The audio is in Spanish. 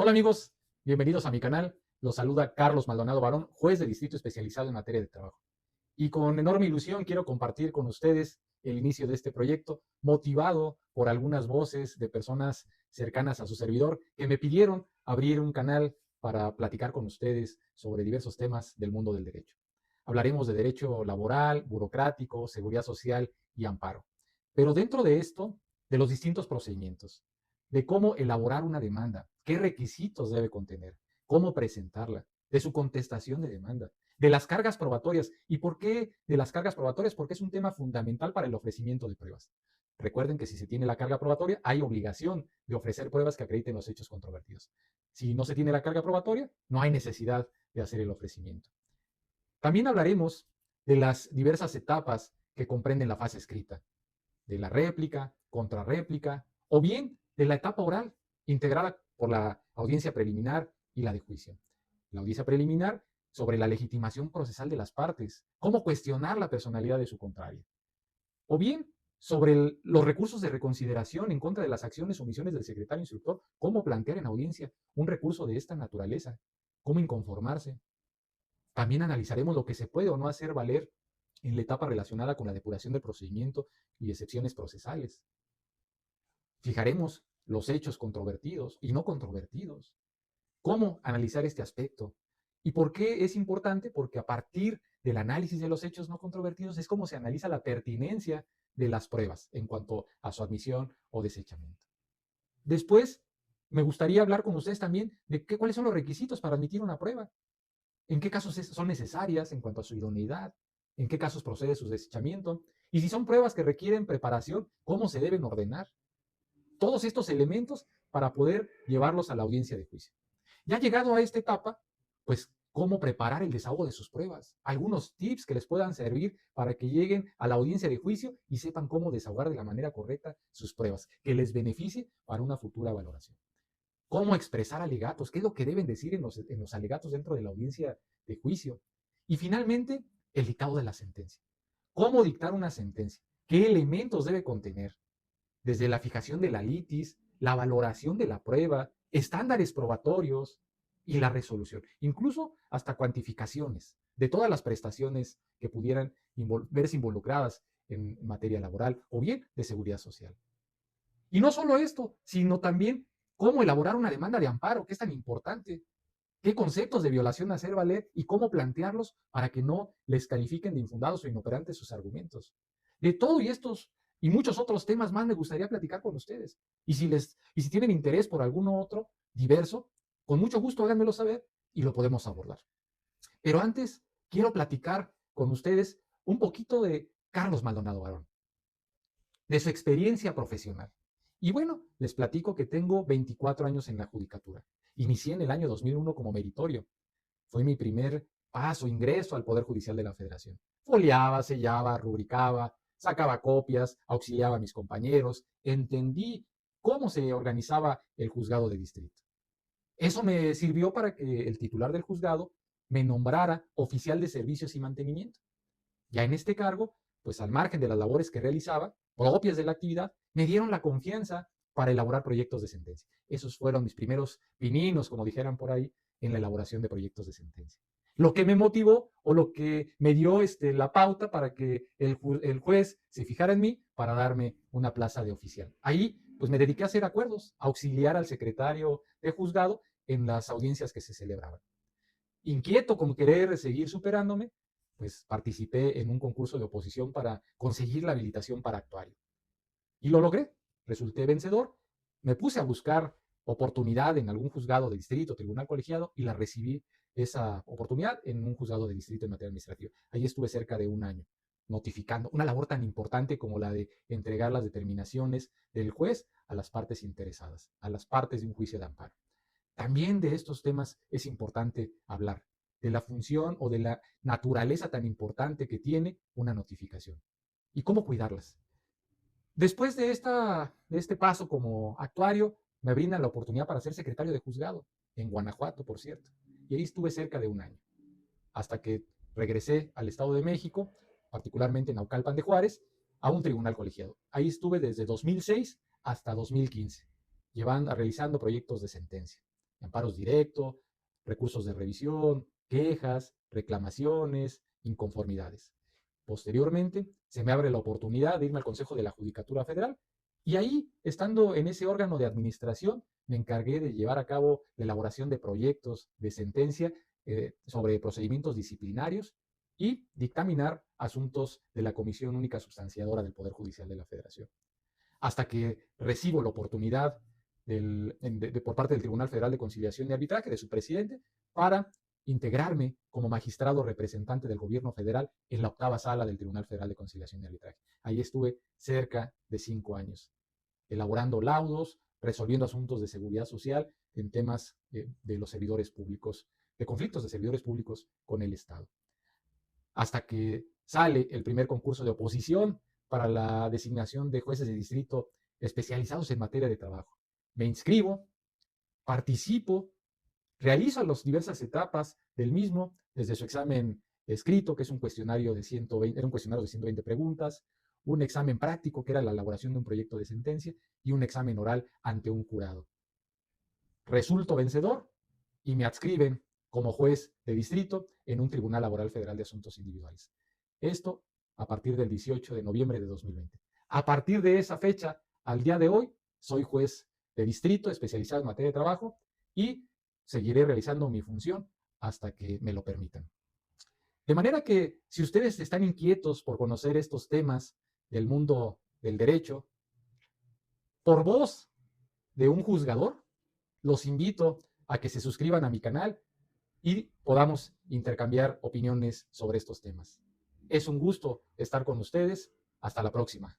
Hola amigos, bienvenidos a mi canal. Los saluda Carlos Maldonado Barón, juez de distrito especializado en materia de trabajo. Y con enorme ilusión quiero compartir con ustedes el inicio de este proyecto, motivado por algunas voces de personas cercanas a su servidor que me pidieron abrir un canal para platicar con ustedes sobre diversos temas del mundo del derecho. Hablaremos de derecho laboral, burocrático, seguridad social y amparo. Pero dentro de esto, de los distintos procedimientos, de cómo elaborar una demanda, qué requisitos debe contener, cómo presentarla, de su contestación de demanda, de las cargas probatorias. ¿Y por qué de las cargas probatorias? Porque es un tema fundamental para el ofrecimiento de pruebas. Recuerden que si se tiene la carga probatoria, hay obligación de ofrecer pruebas que acrediten los hechos controvertidos. Si no se tiene la carga probatoria, no hay necesidad de hacer el ofrecimiento. También hablaremos de las diversas etapas que comprenden la fase escrita, de la réplica, contrarréplica, o bien de la etapa oral, integrada por la audiencia preliminar y la de juicio. La audiencia preliminar sobre la legitimación procesal de las partes, cómo cuestionar la personalidad de su contrario. O bien sobre los recursos de reconsideración en contra de las acciones o omisiones del secretario instructor, cómo plantear en audiencia un recurso de esta naturaleza, cómo inconformarse. También analizaremos lo que se puede o no hacer valer en la etapa relacionada con la depuración del procedimiento y excepciones procesales. Fijaremos los hechos controvertidos y no controvertidos. ¿Cómo analizar este aspecto? ¿Y por qué es importante? Porque a partir del análisis de los hechos no controvertidos es como se analiza la pertinencia de las pruebas en cuanto a su admisión o desechamiento. Después, me gustaría hablar con ustedes también de cuáles son los requisitos para admitir una prueba, en qué casos son necesarias en cuanto a su idoneidad, en qué casos procede su desechamiento, y si son pruebas que requieren preparación, cómo se deben ordenar. Todos estos elementos para poder llevarlos a la audiencia de juicio. Ya llegado a esta etapa, pues cómo preparar el desahogo de sus pruebas, algunos tips que les puedan servir para que lleguen a la audiencia de juicio y sepan cómo desahogar de la manera correcta sus pruebas, que les beneficie para una futura valoración. Cómo expresar alegatos, qué es lo que deben decir en los alegatos dentro de la audiencia de juicio. Y finalmente, el dictado de la sentencia. Cómo dictar una sentencia, qué elementos debe contener, desde la fijación de la litis, la valoración de la prueba, estándares probatorios y la resolución, incluso hasta cuantificaciones de todas las prestaciones que pudieran verse involucradas en materia laboral o bien de seguridad social. Y no solo esto, sino también cómo elaborar una demanda de amparo, que es tan importante, qué conceptos de violación hacer valer y cómo plantearlos para que no les califiquen de infundados o inoperantes sus argumentos. De todo y estos y muchos otros temas más me gustaría platicar con ustedes. Y si tienen interés por alguno otro diverso, con mucho gusto háganmelo saber y lo podemos abordar. Pero antes, quiero platicar con ustedes un poquito de Carlos Maldonado Barón, de su experiencia profesional. Y bueno, les platico que tengo 24 años en la judicatura. Inicié en el año 2001 como meritorio. Fue mi primer paso, ingreso al Poder Judicial de la Federación. Foliaba, sellaba, rubricaba, sacaba copias, auxiliaba a mis compañeros, entendí cómo se organizaba el juzgado de distrito. Eso me sirvió para que el titular del juzgado me nombrara oficial de servicios y mantenimiento. Ya en este cargo, pues al margen de las labores que realizaba, propias de la actividad, me dieron la confianza para elaborar proyectos de sentencia. Esos fueron mis primeros pininos, como dijeran por ahí, en la elaboración de proyectos de sentencia. Lo que me motivó o lo que me dio la pauta para que el juez se fijara en mí para darme una plaza de oficial. Ahí pues me dediqué a hacer acuerdos, a auxiliar al secretario de juzgado en las audiencias que se celebraban. Inquieto con querer seguir superándome, pues participé en un concurso de oposición para conseguir la habilitación para actuario. Y lo logré, resulté vencedor, me puse a buscar oportunidad en algún juzgado de distrito, tribunal colegiado, y la recibí esa oportunidad en un juzgado de distrito en materia administrativa. Ahí estuve cerca de un año notificando una labor tan importante como la de entregar las determinaciones del juez a las partes interesadas, a las partes de un juicio de amparo. También de estos temas es importante hablar, de la función o de la naturaleza tan importante que tiene una notificación y cómo cuidarlas. Después de este paso como actuario, me brindan la oportunidad para ser secretario de juzgado, en Guanajuato, por cierto, y ahí estuve cerca de un año, hasta que regresé al Estado de México, particularmente en Naucalpan de Juárez, a un tribunal colegiado. Ahí estuve desde 2006 hasta 2015, realizando proyectos de sentencia amparos directos, recursos de revisión, quejas, reclamaciones, inconformidades. Posteriormente, se me abre la oportunidad de irme al Consejo de la Judicatura Federal y ahí, estando en ese órgano de administración, me encargué de llevar a cabo la elaboración de proyectos de sentencia sobre procedimientos disciplinarios y dictaminar asuntos de la Comisión Única Sustanciadora del Poder Judicial de la Federación. Hasta que recibo la oportunidad por parte del Tribunal Federal de Conciliación y Arbitraje, de su presidente, para integrarme como magistrado representante del gobierno federal en la 8ª sala del Tribunal Federal de Conciliación y Arbitraje. Ahí estuve cerca de 5 años, elaborando laudos, resolviendo asuntos de seguridad social en temas de los servidores públicos, de conflictos de servidores públicos con el Estado. Hasta que sale el primer concurso de oposición para la designación de jueces de distrito especializados en materia de trabajo. Me inscribo, participo, realizo las diversas etapas del mismo, desde su examen escrito, que es un cuestionario de 120, era un cuestionario de 120 preguntas, un examen práctico, que era la elaboración de un proyecto de sentencia, y un examen oral ante un jurado. Resulto vencedor y me adscriben como juez de distrito en un Tribunal Laboral Federal de Asuntos Individuales. Esto a partir del 18 de noviembre de 2020. A partir de esa fecha, al día de hoy, soy juez de distrito especializado en materia de trabajo y seguiré realizando mi función hasta que me lo permitan. De manera que si ustedes están inquietos por conocer estos temas del mundo del derecho, por voz de un juzgador, los invito a que se suscriban a mi canal y podamos intercambiar opiniones sobre estos temas. Es un gusto estar con ustedes. Hasta la próxima.